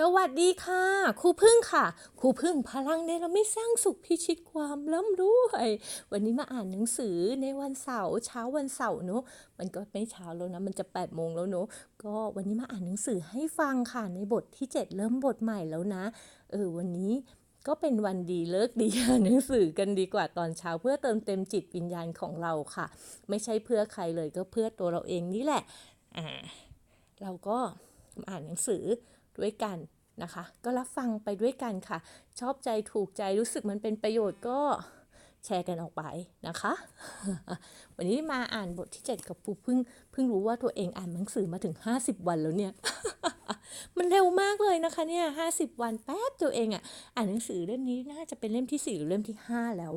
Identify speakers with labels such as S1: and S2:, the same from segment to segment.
S1: สวัสดีค่ะครูพึ่งค่ะครูพึ่งพลังเนรมิตสร้างสุขพิชิตความร่ำรวยวันนี้มาอ่านหนังสือในวันเสาร์เช้าวันเสาร์เนอะมันก็ไม่เช้าแล้วนะมันจะ8 โมงแล้วเนอะก็วันนี้มาอ่านหนังสือให้ฟังค่ะในบทที่7เริ่มบทใหม่แล้วนะวันนี้ก็เป็นวันดีเลิกดีอ่านหนังสือกันดีกว่าตอนเช้าเพื่อเติมเต็มจิตวิญญาณของเราค่ะไม่ใช่เพื่อใครเลยก็เพื่อตัวเราเองนี่แหละอ่า เราก็อ่านหนังสือด้วยกันนะคะก็รับฟังไปด้วยกันค่ะชอบใจถูกใจรู้สึกมันเป็นประโยชน์ก็แชร์กันออกไปนะคะวันนี้มาอ่านบทที่7กับปูเพิ่งรู้ว่าตัวเองอ่านหนังสือมาถึง50 วันแล้วเนี่ยมันเร็วมากเลยนะคะเนี่ย50 วันแป๊บตัวเองอ่านหนังสือเล่มนี้น่าจะเป็นเล่มที่4หรือเล่มที่5แล้ว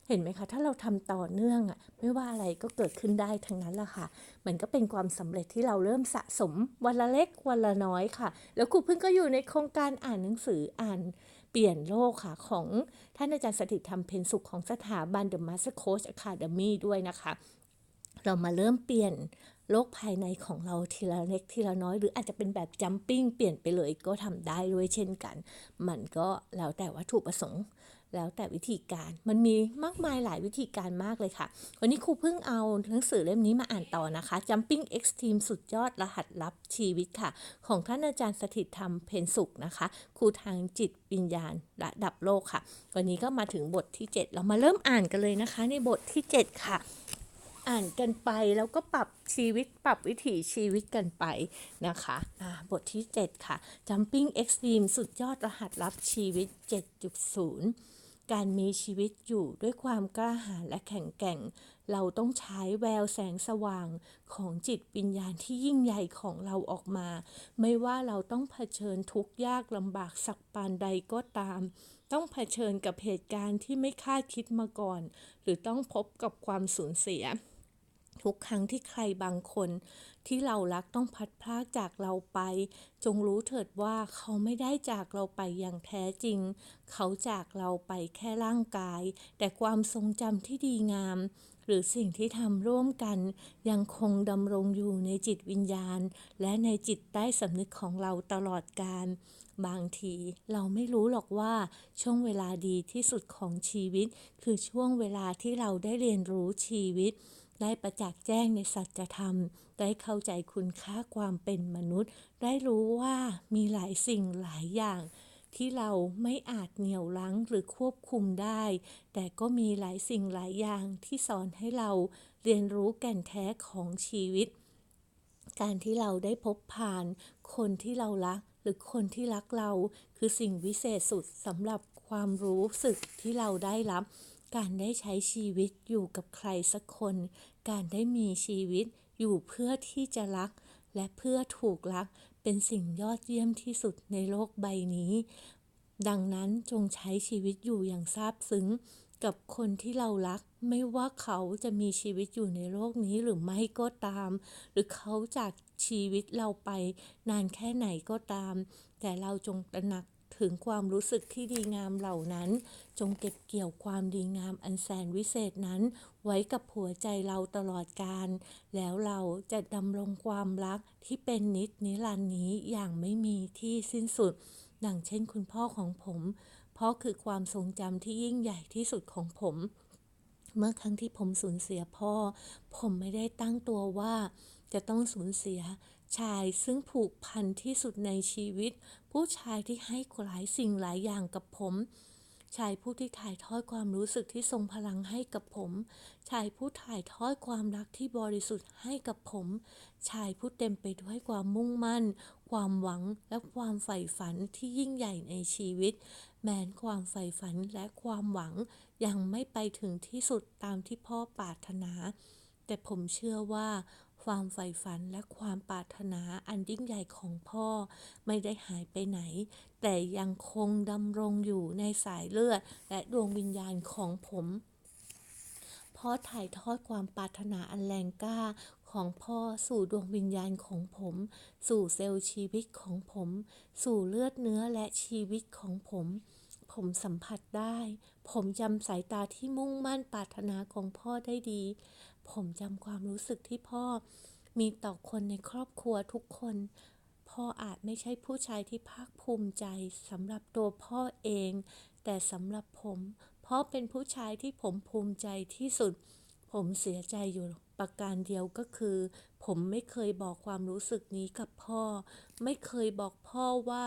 S1: เห็นไหมคะถ้าเราทำต่อเนื่องไม่ว่าอะไรก็เกิดขึ้นได้ทั้งนั้นแหละค่ะมันก็เป็นความสำเร็จที่เราเริ่มสะสมวันละเล็กวันละน้อยค่ะแล้วครูพึ่งก็อยู่ในโครงการอ่านหนังสืออ่านเปลี่ยนโลกค่ะของท่านอาจารย์สถิตธรรมเพ็ญสุขของสถาบัน The Master Coach Academy ด้วยนะคะเรามาเริ่มเปลี่ยนโลกภายในของเราทีละเล็กทีละน้อยหรืออาจจะเป็นแบบจัมปิ้งเปลี่ยนไปเลยก็ทำได้ด้วยเช่นกันมันก็แล้วแต่วัตถุประสงค์ แล้วแต่วิธีการมันมีมากมายหลายวิธีการมากเลยค่ะวันนี้ครูเพิ่งเอาหนังสือเล่มนี้มาอ่านต่อนะคะ Jumping Extreme สุดยอดรหัสลับชีวิตค่ะของท่านอาจารย์สถิตธรรมเพ็ญสุขนะคะครูทางจิตวิญญาณระดับโลกค่ะวันนี้ก็มาถึงบทที่7เรามาเริ่มอ่านกันเลยนะคะในบทที่7ค่ะอ่านกันไปแล้วก็ปรับชีวิตปรับวิถีชีวิตกันไปนะคะบทที่7ค่ะ Jumping Extreme สุดยอดรหัสลับชีวิต7.0การมีชีวิตอยู่ด้วยความกล้าหาญและแข็งแกร่งเราต้องใช้แววแสงสว่างของจิตวิญญาณที่ยิ่งใหญ่ของเราออกมาไม่ว่าเราต้องเผชิญทุกข์ยากลำบากสักปานใดก็ตามต้องเผชิญกับเหตุการณ์ที่ไม่คาดคิดมาก่อนหรือต้องพบกับความสูญเสีย ทุกครั้งที่ใครบางคนที่เรารักต้องพัดพรากจากเราไปจงรู้เถิดว่าเขาไม่ได้จากเราไปอย่างแท้จริงเขาจากเราไปแค่ร่างกายแต่ความทรงจำที่ดีงามหรือสิ่งที่ทำร่วมกันยังคงดำรงอยู่ในจิตวิญญาณและในจิตใต้สำนึกของเราตลอดกาลบางทีเราไม่รู้หรอกว่าช่วงเวลาดีที่สุดของชีวิตคือช่วงเวลาที่เราได้เรียนรู้ชีวิต ได้ประจักษ์แจ้งในสัจธรรมได้เข้าใจคุณค่าความเป็นมนุษย์ได้รู้ว่ามีหลายสิ่งหลายอย่างที่เราไม่อาจเหนี่ยวรั้งหรือควบคุมได้แต่ก็มีหลายสิ่งหลายอย่างที่สอนให้เราเรียนรู้แก่นแท้ของชีวิต การที่เราได้พบผ่านคนที่เรารักหรือคนที่รักเราคือสิ่งวิเศษสุดสำหรับความรู้สึกที่เราได้รับการได้ใช้ชีวิตอยู่กับใครสักคนการได้มีชีวิตอยู่เพื่อที่จะรักและเพื่อถูกรักเป็นสิ่งยอดเยี่ยมที่สุดในโลกใบนี้ดังนั้นจงใช้ชีวิตอยู่อย่างซาบซึ้งกับคนที่เรารักไม่ว่าเขาจะมีชีวิตอยู่ในโลกนี้หรือไม่ก็ตาม หรือเขาจากชีวิตเราไปนานแค่ไหนก็ตามแต่เราจงตระหนักถึงความรู้สึกที่ดีงามเหล่านั้นจงเก็บเกี่ยวความดีงามอันแสนวิเศษนั้นไว้กับหัวใจเราตลอดกาลแล้วเราจะดำรงความรักที่เป็นนิจนิรันดร์นี้อย่างไม่มีที่สิ้นสุดดังเช่นคุณพ่อของผมพ่อคือความทรงจำที่ยิ่งใหญ่ที่สุดของผม เมื่อครั้งที่ผมสูญเสียพ่อผมไม่ได้ตั้งตัวว่าจะต้องสูญเสียชายซึ่งผูกพันที่สุดในชีวิตผู้ชายที่ให้หลายสิ่งหลายอย่างกับผมชายผู้ที่ถ่ายทอดความรู้สึกที่ทรงพลังให้กับผมชายผู้ถ่ายทอดความรักที่บริสุทธิ์ให้กับผมชายผู้เต็มไปด้วยความมุ่งมั่นความหวังและความใฝ่ฝันที่ยิ่งใหญ่ในชีวิตแม้ความใฝ่ฝันและความหวัง ยังไม่ไปถึงที่สุดตามที่พ่อปรารถนาแต่ผมเชื่อว่าความใฝ่ฝันและความปรารถนาอันยิ่งใหญ่ของพ่อไม่ได้หายไปไหนแต่ยังคงดำรงอยู่ในสายเลือดและดวงวิญญาณของผมพ่อถ่ายทอดความปรารถนาอันแรงกล้าของพ่อสู่ดวงวิญญาณของผมสู่เซลล์ชีวิตของผมสู่เลือดเนื้อและชีวิตของผมสัมผัสได้ ผมจำสายตาที่มุ่งมั่นปรารถนาของพ่อได้ดี ผมจำความรู้สึกที่พ่อมีต่อคนในครอบครัวทุกคน ผ พ่ออาจไม่ใช่ผู้ชายที่ภาคภูมิใจสำหรับตัวพ่อเองแต่สำหรับผมพ่อเป็นผู้ชายที่ผมภูมิใจที่สุดผมเสียใจอยู่ประการเดียวก็คือผมไม่เคยบอกความรู้สึกนี้กับพ่อไม่เคยบอกพ่อว่า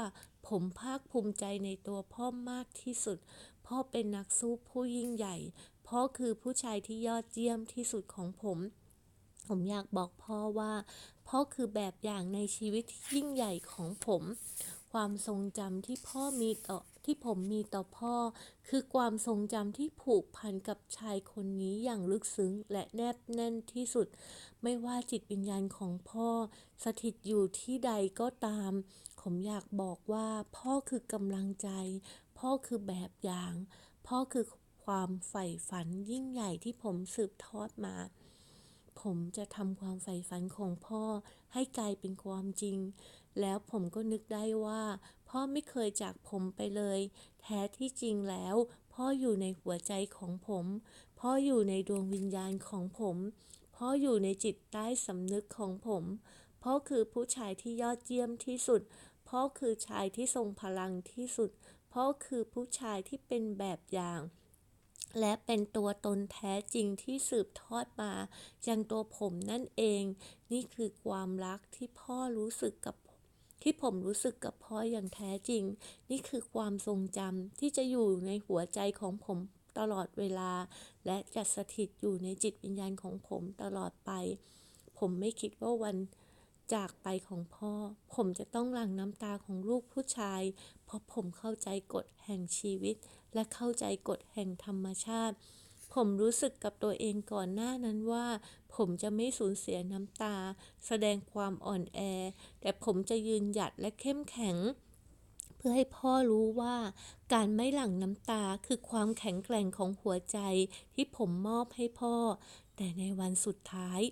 S1: ผมภาคภูมิใจในตัวพ่อมากที่สุดพ่อเป็นนักสู้ผู้ยิ่งใหญ่พ่อคือผู้ชายที่ยอดเยี่ยมที่สุดของผมอยากบอกพ่อว่าพ่อคือแบบอย่างในชีวิตที่ยิ่งใหญ่ของผมความทรงจำที่ผมมีต่อพ่อคือความทรงจำที่ผูกพันกับชายคนนี้อย่างลึกซึ้งและแนบแน่นที่สุดไม่ว่าจิตวิญญาณของพ่อสถิตอยู่ที่ใดก็ตามผมอยากบอกว่าพ่อคือกำลังใจพ่อคือแบบอย่างพ่อคือความใฝ่ฝันยิ่งใหญ่ที่ผมสืบทอดมาผมจะทำความใฝ่ฝันของพ่อให้กลายเป็นความจริงแล้วผมก็นึกได้ว่าพ่อไม่เคยจากผมไปเลยแท้ที่จริงแล้วพ่ออยู่ในหัวใจของผมพ่ออยู่ในดวงวิญญาณของผมพ่ออยู่ในจิตใต้สำนึกของผมพ่อคือผู้ชายที่ยอดเยี่ยมที่สุดพ่อคือชายที่ทรงพลังที่สุดพ่อคือผู้ชายที่เป็นแบบอย่างและเป็นตัวตนแท้จริงที่สืบทอดมายังตัวผมนั่นเองนี่คือความรักที่ผมรู้สึกกับพ่ออย่างแท้จริงนี่คือความทรงจำที่จะอยู่ในหัวใจของผมตลอดเวลาและจะสถิตอยู่ในจิตวิญญาณของผมตลอดไปผมไม่คิดว่าวันจากไปของพ่อผมจะต้องหลั่งน้ำตาของลูกผู้ชายเพราะผมเข้าใจกฎแห่งชีวิตและเข้าใจกฎแห่งธรรมชาติผมรู้สึกกับตัวเองก่อนหน้านั้นว่าผมจะไม่สูญเสียน้ำตาแสดงความอ่อนแอแต่ผมจะยืนหยัดและเข้มแข็งเพื่อให้พ่อรู้ว่าการไม่หลั่งน้ำตาคือความแข็งแกร่งของหัวใจที่ผมมอบให้พ่อแต่ในวันสุดท้าย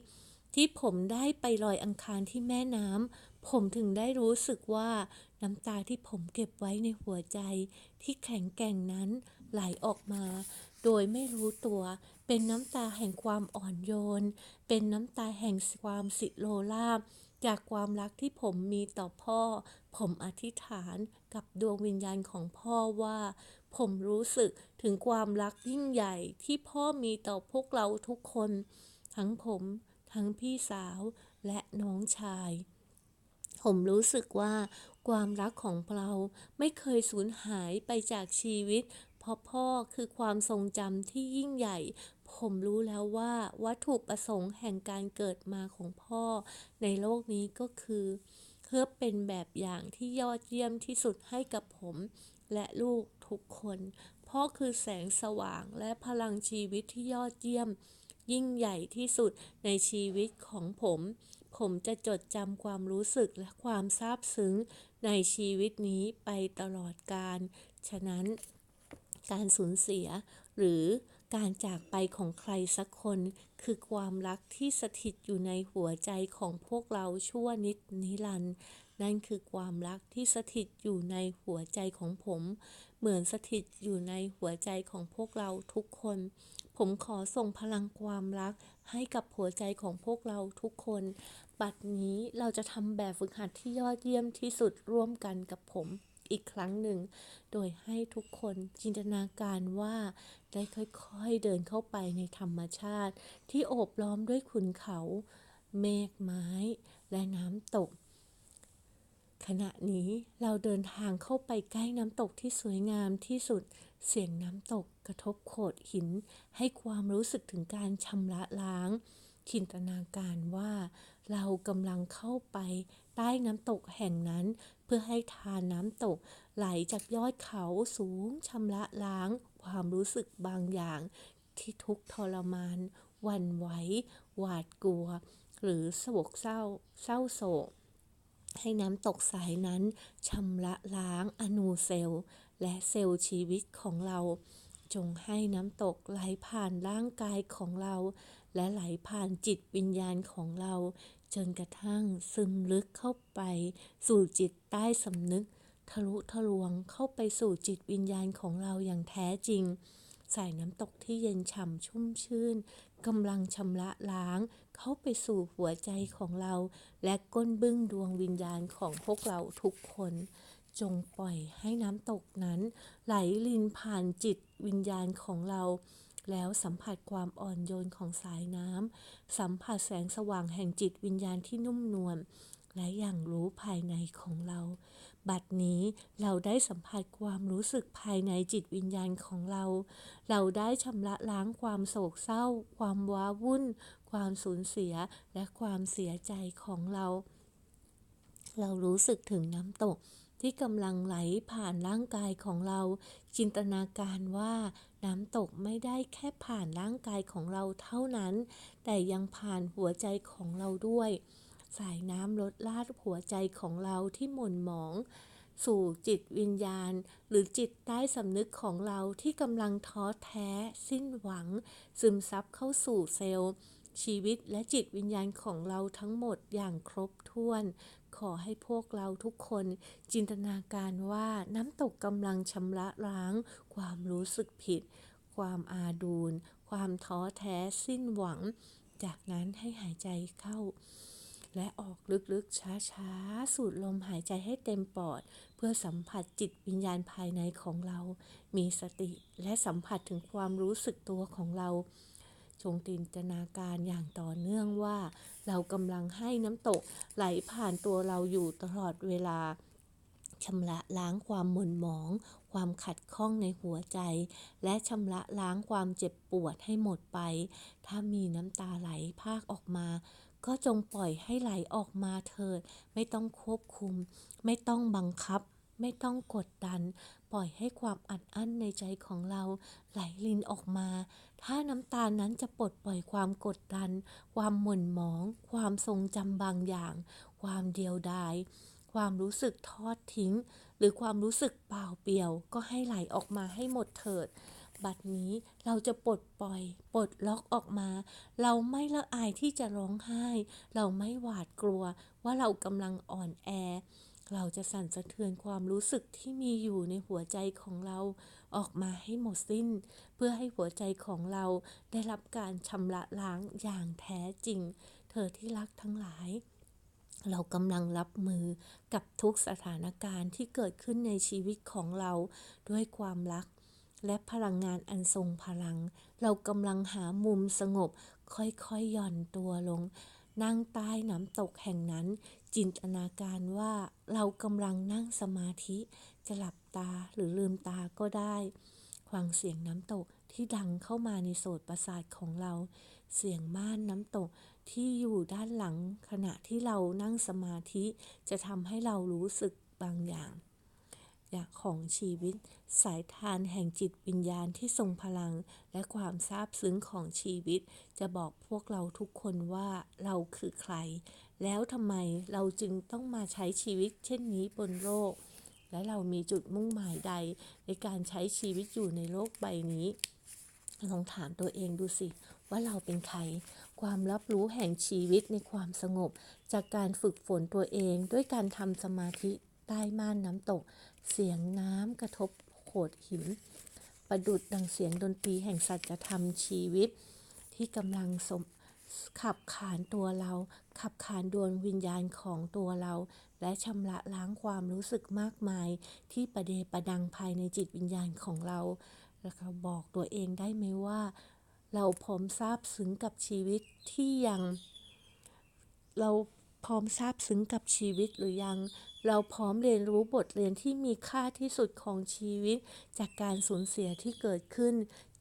S1: ที่ผมได้ไปลอยอังคารที่แม่น้ำผมถึงได้รู้สึกว่าน้ำตาที่ผมเก็บไว้ในหัวใจที่แข็งแกร่งนั้นไหลออกมาโดยไม่รู้ตัวเป็นน้ำตาแห่งความอ่อนโยนเป็นน้ำตาแห่งความสิโลภจากความรักที่ผมมีต่อพ่อผมอธิษฐานกับดวงวิญญาณของพ่อว่าผมรู้สึกถึงความรักยิ่งใหญ่ที่พ่อมีต่อพวกเราทุกคนทั้งผมทั้งพี่สาวและน้องชายผมรู้สึกว่าความรักของเราไม่เคยสูญหายไปจากชีวิตเพราะพ่อคือความทรงจำที่ยิ่งใหญ่ผมรู้แล้วว่าวัตถุประสงค์แห่งการเกิดมาของพ่อในโลกนี้ก็คือเพื่อเป็นแบบอย่างที่ยอดเยี่ยมที่สุดให้กับผมและลูกทุกคนพ่อคือแสงสว่างและพลังชีวิตที่ยอดเยี่ยมยิ่งใหญ่ที่สุดในชีวิตของผมจะจดจำความรู้สึกและความซาบซึ้งในชีวิตนี้ไปตลอดกาลฉะนั้นการสูญเสียหรือการจากไปของใครสักคนคือความรักที่สถิตอยู่ในหัวใจของพวกเราชั่วนิรันดร์นั่นคือความรักที่สถิตอยู่ในหัวใจของผมเหมือนสถิตอยู่ในหัวใจของพวกเราทุกคนผมขอส่งพลังความรักให้กับหัวใจของพวกเราทุกคนบัดนี้เราจะทำแบบฝึกหัดที่ยอดเยี่ยมที่สุดร่วมกันกับผมอีกครั้งหนึ่งโดยให้ทุกคนจินตนาการว่าได้ค่อยๆเดินเข้าไปในธรรมชาติที่โอบล้อมด้วยขุนเขาเมฆไม้และน้ำตกขณะนี้เราเดินทางเข้าไปใกล้น้ำตกที่สวยงามที่สุดเสียงน้ำตกกระทบโขดหินให้ความรู้สึกถึงการชำระล้างจินตนาการว่าเรากำลังเข้าไปใต้น้ำตกแห่งนั้นเพื่อให้ทานน้ำตกไหลจากยอดเขาสูงชำระล้างความรู้สึกบางอย่างที่ทุกข์ทรมานหวั่นไหวหวาดกลัวหรือโศกเศร้าโศกให้น้ำตกสายนั้นชำระล้างอนูเซลล์และเซลล์ชีวิตของเราจงให้น้ำตกไหลผ่านร่างกายของเราและไหลผ่านจิตวิญญาณของเราจนกระทั่งซึมลึกเข้าไปสู่จิตใต้สำนึกทะลุทะลวงเข้าไปสู่จิตวิญญาณของเราอย่างแท้จริง สายน้ำตกที่เย็นฉ่ำชุ่มชื่นกำลังชำระล้างเข้าไปสู่หัวใจของเราและก้นบึ้งดวงวิญญาณของพวกเราทุกคนจงปล่อยให้น้ำตกนั้นไหลลินผ่านจิตวิญญาณของเราแล้วสัมผัสความอ่อนโยนของสายน้ำสัมผัสแสงสว่างแห่งจิตวิญญาณที่นุ่มนวลและอย่างรู้ภายในของเราบัดนี้เราได้สัมผัสความรู้สึกภายในจิตวิญญาณของเราได้ชำระล้างความโศกเศร้าความว้าวุ่นความสูญเสียและความเสียใจของเรารู้สึกถึงน้ำตกที่กำลังไหลผ่านร่างกายของเราจินตนาการว่าน้ำตกไม่ได้แค่ผ่านร่างกายของเราเท่านั้นแต่ยังผ่านหัวใจของเราด้วยสายน้ำลดลาดหัวใจของเราที่หม่นหมองสู่จิตวิญญาณหรือจิตใต้สำนึกของเราที่กำลังท้อแท้สิ้นหวังซึมซับเข้าสู่เซลล์ชีวิตและจิตวิญญาณของเราทั้งหมดอย่างครบถ้วนขอให้พวกเราทุกคนจินตนาการว่าน้ำตกกำลังชำระล้างความรู้สึกผิดความอาดูลความท้อแท้สิ้นหวังจากนั้นให้หายใจเข้าและออกลึกๆช้าๆสูดลมหายใจให้เต็มปอดเพื่อสัมผัสจิตวิญญาณภายในของเรามีสติและสัมผัสถึงความรู้สึกตัวของเราจงจินตนาการอย่างต่อเนื่องว่าเรากำลังให้น้ำตกไหลผ่านตัวเราอยู่ตลอดเวลาชำระล้างความหม่นหมองความขัดข้องในหัวใจและชำระล้างความเจ็บปวดให้หมดไปถ้ามีน้ำตาไหลพรากออกมาก็จงปล่อยให้ไหลออกมาเถิดไม่ต้องควบคุมไม่ต้องบังคับไม่ต้องกดดันปล่อยให้ความอัดอั้นในใจของเราไหลรินออกมาถ้าน้ำตานั้นจะปลดปล่อยความกดดันความหม่นหมองความทรงจำบางอย่างความเดียวดายความรู้สึกทอดทิ้งหรือความรู้สึกเปล่าเปลี่ยวก็ให้ไหลออกมาให้หมดเถิดบัดนี้เราจะปลดปล่อยปลดล็อกออกมาเราไม่ละอายที่จะร้องไห้เราไม่หวาดกลัวว่าเรากำลังอ่อนแอเราจะสั่นสะเทือนความรู้สึกที่มีอยู่ในหัวใจของเราออกมาให้หมดสิ้นเพื่อให้หัวใจของเราได้รับการชำระล้างอย่างแท้จริงเธอที่รักทั้งหลายเรากำลังรับมือกับทุกสถานการณ์ที่เกิดขึ้นในชีวิตของเราด้วยความรักและพลังงานอันทรงพลังเรากำลังหามุมสงบค่อยๆหย่อนตัวลงนั่งใต้น้ำตกแห่งนั้นจินตนาการว่าเรากำลังนั่งสมาธิจะหลับตาหรือลืมตาก็ได้ฟังเสียงน้ำตกที่ดังเข้ามาในโสตประสาทของเราเสียงม่านน้ำตกที่อยู่ด้านหลังขณะที่เรานั่งสมาธิจะทำให้เรารู้สึกบางอย่างของชีวิตสายทานแห่งจิตวิญญาณที่ทรงพลังและความซาบซึ้งของชีวิตจะบอกพวกเราทุกคนว่าเราคือใครแล้วทำไมเราจึงต้องมาใช้ชีวิตเช่นนี้บนโลกและเรามีจุดมุ่งหมายใดในการใช้ชีวิตอยู่ในโลกใบนี้ลองถามตัวเองดูสิว่าเราเป็นใครความรับรู้แห่งชีวิตในความสงบจากการฝึกฝนตัวเองด้วยการทำสมาธิใต้ม่านน้ำตกเสียงน้ำกระทบโขดหินประดุจดังเสียงดนตรีแห่งสัจธรรมชีวิตที่กำลังขับขานตัวเราขับขานดวงวิญญาณของตัวเราและชำระล้างความรู้สึกมากมายที่ประเดประดังภายในจิตวิญญาณของเราแล้วก็บอกตัวเองได้ไหมว่าเราพร้อมซาบซึ้งกับชีวิตที่ยังเราพร้อมซาบซึ้งกับชีวิตหรือยังเราพร้อมเรียนรู้บทเรียนที่มีค่าที่สุดของชีวิตจากการสูญเสียที่เกิดขึ้น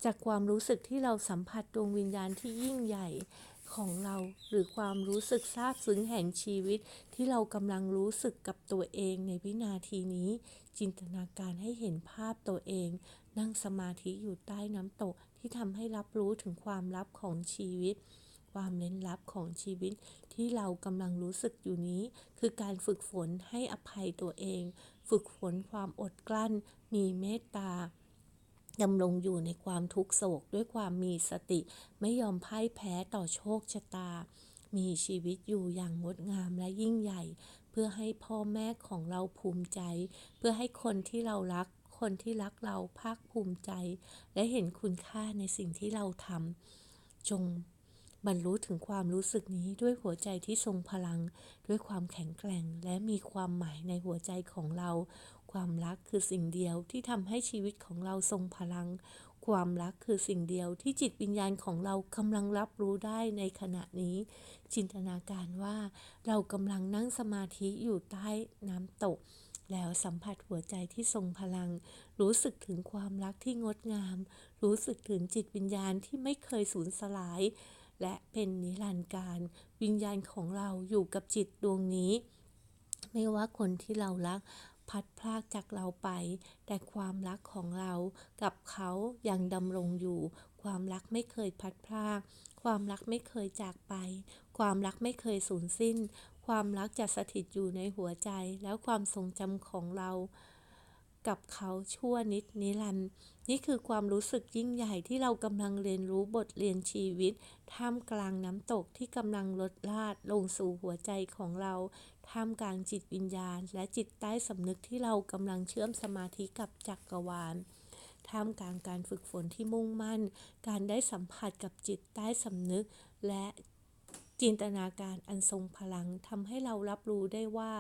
S1: จากความรู้สึกที่เราสัมผัสดวงวิญญาณที่ยิ่งใหญ่ของเราหรือความรู้สึกซาบซึ้งแห่งชีวิตที่เรากำลังรู้สึกกับตัวเองในวินาทีนี้จินตนาการให้เห็นภาพตัวเองนั่งสมาธิอยู่ใต้น้ำตกที่ทำให้รับรู้ถึงความลับของชีวิตความลึกลับของชีวิตที่เรากำลังรู้สึกอยู่นี้คือการฝึกฝนให้อภัยตัวเองฝึกฝนความอดกลั้นมีเมตตาดำรงอยู่ในความทุกข์โศกด้วยความมีสติไม่ยอมพ่ายแพ้ต่อโชคชะตามีชีวิตอยู่อย่างงดงามและยิ่งใหญ่เพื่อให้พ่อแม่ของเราภูมิใจเพื่อให้คนที่เรารักค คนที่รักเราภาคภูมิใจและเห็นคุณค่าในสิ่งที่เราทำจงบรรลุถึงความรู้สึกนี้ด้วยหัวใจที่ทรงพลังด้วยความแข็งแกร่งและมีความหมายในหัวใจของเราความรักคือสิ่งเดียวที่ทำให้ชีวิตของเราทรงพลังความรักคือสิ่งเดียวที่จิตวิญญาณของเรากำลังรับรู้ได้ในขณะนี้จินตนาการว่าเรากำลังนั่งสมาธิอยู่ใต้น้ำตกแล้วสัมผัสหัวใจที่ทรงพลังรู้สึกถึงความรักที่งดงามรู้สึกถึงจิตวิญญาณที่ไม่เคยสูญสลายและเป็นนิรันดร์การวิญญาณของเราอยู่กับจิตดวงนี้ไม่ว่าคนที่เรารักพัดพรากจากเราไปแต่ความรักของเรากับเขายังดำรงอยู่ความรักไม่เคยพัดพรากความรักไม่เคยจากไปความรักไม่เคยสูญสิ้นความรักจะสถิตอยู่ในหัวใจแล้วความทรงจำของเรากับเขาชั่วนิดนิรันดร์นี่คือความรู้สึกยิ่งใหญ่ที่เรากำลังเรียนรู้บทเรียนชีวิตท่ามกลางน้ำตกที่กำลังลดลาดลงสู่หัวใจของเราท่ามกลางจิตวิญญาณและจิตใต้สำนึกที่เรากำลังเชื่อมสมาธิกับจักรวาลท่ามกลางการฝึกฝนที่มุ่งมั่นการได้สัมผัสกับจิตใต้สำนึกและจินตนาการอันทรงพลังทำให้เรารับรู้ได้ว่า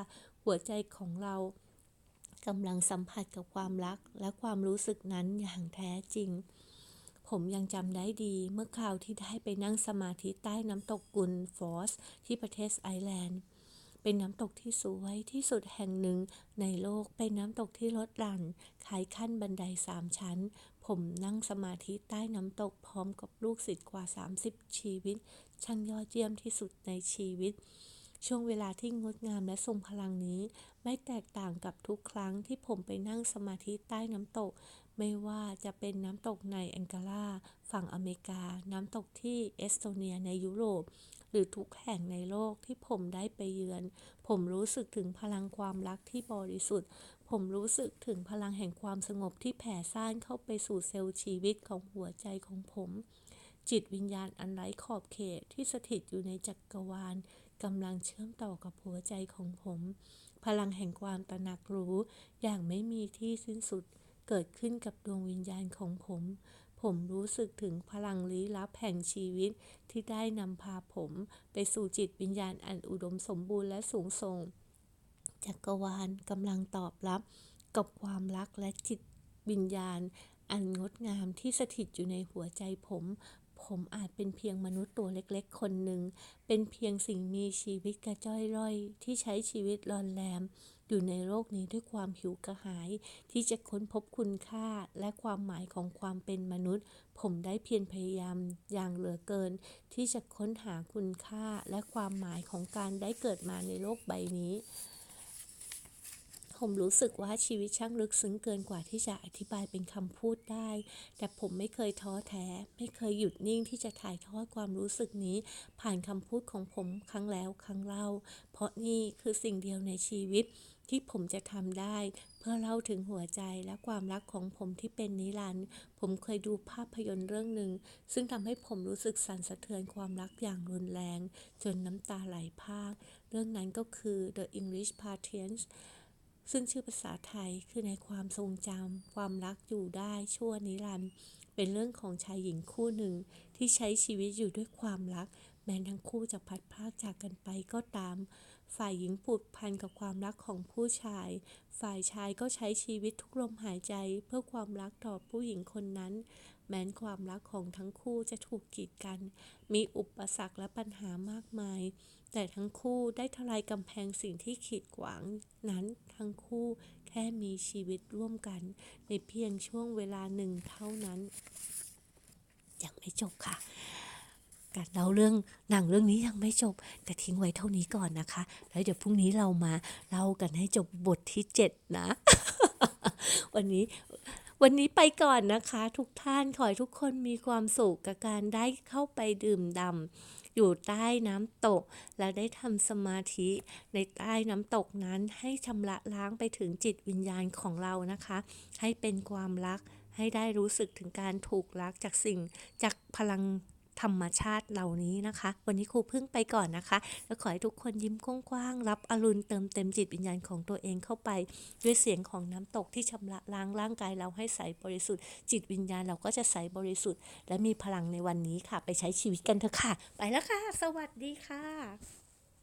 S1: หัวใจของเรากำลังสัมผัสกับความรักและความรู้สึกนั้นอย่างแท้จริงผมยังจำได้ดีเมื่อคราวที่ได้ไปนั่งสมาธิใต้น้ำตกกุนฟอสที่ประเทศไอร์แลนด์เป็นน้ำตกที่สวยที่สุดแห่งหนึ่งในโลกเป็นน้ำตกที่ลดหลั่นคล้ายขั้นบันได3 ชั้นผมนั่งสมาธิใต้น้ำตกพร้อมกับลูกศิษย์กว่า30ชีวิตช่างยอดเยี่ยมที่สุดในชีวิตช่วงเวลาที่งดงามและทรงพลังนี้ไม่แตกต่างกับทุกครั้งที่ผมไปนั่งสมาธิใต้น้ำตกไม่ว่าจะเป็นน้ำตกในแองการาฝั่งอเมริกาน้ำตกที่เอสโตเนียในยุโรปหรือทุกแห่งในโลกที่ผมได้ไปเยือนผมรู้สึกถึงพลังความรักที่บริสุทธิ์ผมรู้สึกถึงพลังแห่งความสงบที่แผ่ซ่านเข้าไปสู่เซลล์ชีวิตของหัวใจของผมจิตวิญญาณอันไร้ขอบเขตที่สถิตอยู่ในจักรวาลกำลังเชื่อมต่อกับหัวใจของผมพลังแห่งความตระหนักรู้อย่างไม่มีที่สิ้นสุดเกิดขึ้นกับดวงวิญญาณของผมรู้สึกถึงพลังลี้ลับแห่งชีวิตที่ได้นำพาผมไปสู่จิตวิญญาณอันอุดมสมบูรณ์และสูงส่งจักรวาลกำลังตอบรับกับความรักและจิตวิญญาณอันงดงามที่สถิตอยู่ในหัวใจผมอาจเป็นเพียงมนุษย์ตัวเล็กๆคนหนึ่งเป็นเพียงสิ่งมีชีวิตกระจ้อยร่อยที่ใช้ชีวิตรอนแรมอยู่ในโลกนี้ด้วยความหิวกระหายที่จะค้นพบคุณค่าและความหมายของความเป็นมนุษย์ผมได้เพียรพยายามอย่างเหลือเกินที่จะค้นหาคุณค่าและความหมายของการได้เกิดมาในโลกใบนี้ผมรู้สึกว่าชีวิตช่างลึกซึ้งเกินกว่าที่จะอธิบายเป็นคำพูดได้แต่ผมไม่เคยท้อแท้ไม่เคยหยุดนิ่งที่จะถ่ายทอดความรู้สึกนี้ผ่านคำพูดของผมครั้งแล้วครั้งเล่าเพราะนี่คือสิ่งเดียวในชีวิตที่ผมจะทำได้เพื่อเล่าถึงหัวใจและความรักของผมที่เป็นนิรันดร์ผมเคยดูภาพยนตร์เรื่องหนึ่งซึ่งทำให้ผมรู้สึกสั่นสะเทือนความรักอย่างรุนแรงจนน้ำตาไหลพรากเรื่องนั้นก็คือ The English Patienceซึ่งชื่อภาษาไทยคือในความทรงจำความรักอยู่ได้ชั่วนิรันดร์เป็นเรื่องของชายหญิงคู่หนึ่งที่ใช้ชีวิตอยู่ด้วยความรักแม้ทั้งคู่จะพัดพรากจากกันไปก็ตามฝ่ายหญิงผูกพันกับความรักของผู้ชายฝ่ายชายก็ใช้ชีวิตทุกลมหายใจเพื่อความรักต่อผู้หญิงคนนั้นแม้ความรักของทั้งคู่จะถูกกีดกันมีอุปสรรคและปัญหามากมายแต่ทั้งคู่ได้ทลายกำแพงสิ่งที่ขีดขวางนั้นทั้งคู่แค่มีชีวิตร่วมกันในเพียงช่วงเวลาหนึ่งเท่านั้นยังไม่จบค่ะการเล่าเรื่องหนังเรื่องนี้ยังไม่จบแต่ทิ้งไว้เท่านี้ก่อนนะคะแล้วเดี๋ยวพรุ่งนี้เรามาเล่ากันให้จบบทที่7นะ วันนี้ไปก่อนนะคะทุกท่านขอให้ทุกคนมีความสุขกับการได้เข้าไปดื่มด่ำอยู่ใต้น้ำตกและได้ทำสมาธิในใต้น้ำตกนั้นให้ชำระล้างไปถึงจิตวิญญาณของเรานะคะให้เป็นความรักให้ได้รู้สึกถึงการถูกรักจากพลัง
S2: ธรรมชาติเหล่านี้นะคะ วันนี้ครูพึ่งไปก่อนนะคะแล้วขอให้ทุกคนยิ้มกว้างๆรับอรุณเติมเต็มจิตวิญญาณของตัวเองเข้าไปด้วยเสียงของน้ำตกที่ชำระล้างร่างกายเราให้ใสบริสุทธิ์จิตวิญญาณเราก็จะใสบริสุทธิ์และมีพลังในวันนี้ค่ะไปใช้ชีวิตกันเถอะค่ะไปแล้วค่ะสวัสดีค่ะ